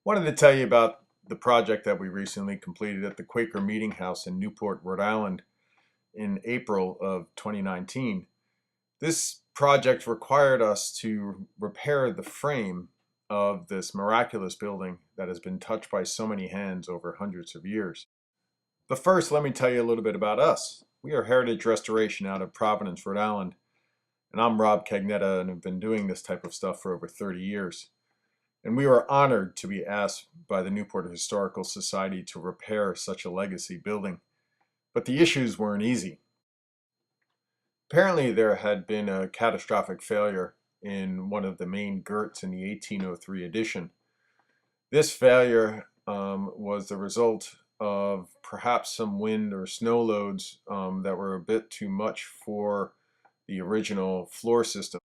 Wanted to tell you about the project that we recently completed at the Quaker Meeting House in Newport, Rhode Island in April of 2019. This project required us to repair the frame of this miraculous building that has been touched by so many hands over hundreds of years. But first, let me tell you a little bit about us. We are Heritage Restoration out of Providence, Rhode Island, and I'm Rob Cagnetta and have been doing this type of stuff for over 30 years. And we were honored to be asked by the Newport Historical Society to repair such a legacy building. But the issues weren't easy. Apparently there had been a catastrophic failure in one of the main girts in the 1803 edition. This failure was the result of perhaps some wind or snow loads that were a bit too much for the original floor system.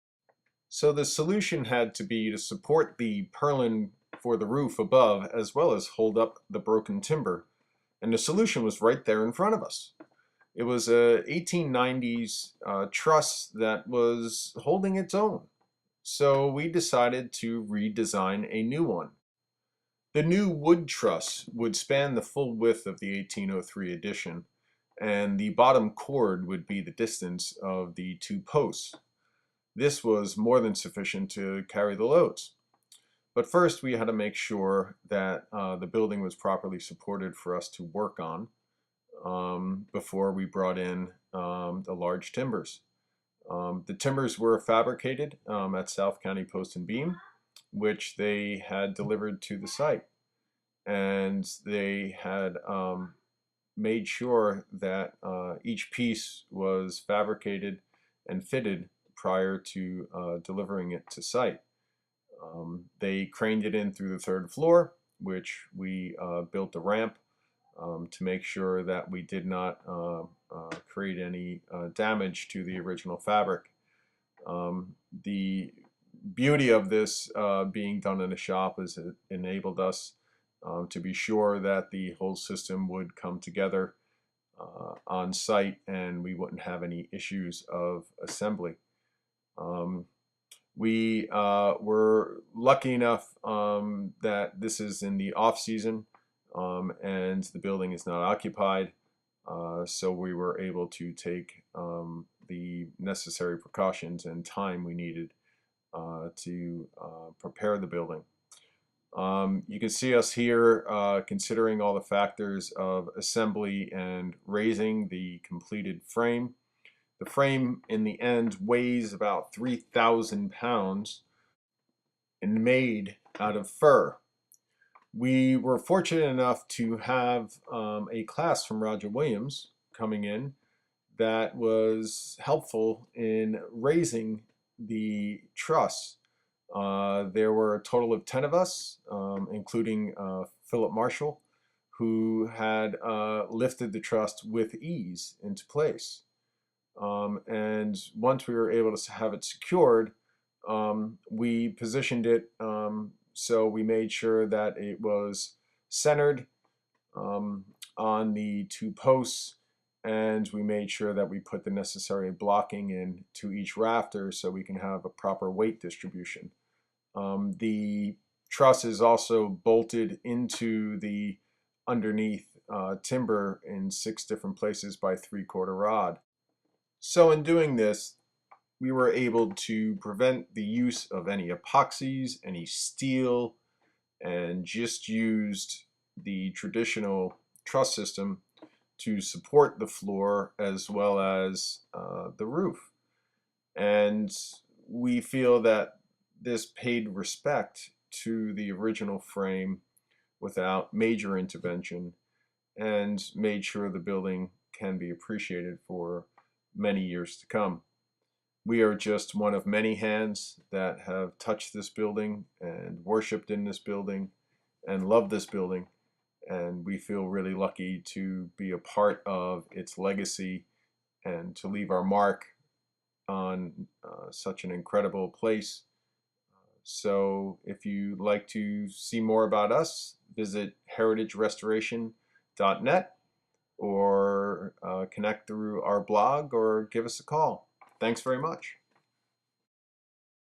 So the solution had to be to support the purlin for the roof above as well as hold up the broken timber. And the solution was right there in front of us. It was a 1890s truss that was holding its own. So we decided to redesign a new one. The new wood truss would span the full width of the 1803 edition, and the bottom cord would be the distance of the two posts. This was more than sufficient to carry the loads. But first we had to make sure that the building was properly supported for us to work on before we brought in the large timbers. The timbers were fabricated at South County Post and Beam, which they had delivered to the site. And they had made sure that each piece was fabricated and fitted prior to delivering it to site. They craned it in through the third floor, which we built a ramp to make sure that we did not create any damage to the original fabric. The beauty of this being done in a shop is it enabled us to be sure that the whole system would come together on site and we wouldn't have any issues of assembly. We were lucky enough that this is in the off season and the building is not occupied, so we were able to take the necessary precautions and time we needed to prepare the building. You can see us here considering all the factors of assembly and raising the completed frame. The frame in the end weighs about 3,000 pounds and made out of fir. We were fortunate enough to have a class from Roger Williams coming in that was helpful in raising the truss. There were a total of 10 of us, including Philip Marshall, who had lifted the truss with ease into place. And once we were able to have it secured, we positioned it so we made sure that it was centered on the two posts, and we made sure that we put the necessary blocking in to each rafter so we can have a proper weight distribution. The truss is also bolted into the underneath timber in 6 different places by 3/4 rod. So in doing this, we were able to prevent the use of any epoxies, any steel, and just used the traditional truss system to support the floor as well as the roof. And we feel that this paid respect to the original frame without major intervention and made sure the building can be appreciated for many years to come. We are just one of many hands that have touched this building and worshiped in this building and love this building, and we feel really lucky to be a part of its legacy and to leave our mark on such an incredible place. So if you'd like to see more about us, visit heritagerestoration.net or connect through our blog or give us a call. Thanks very much.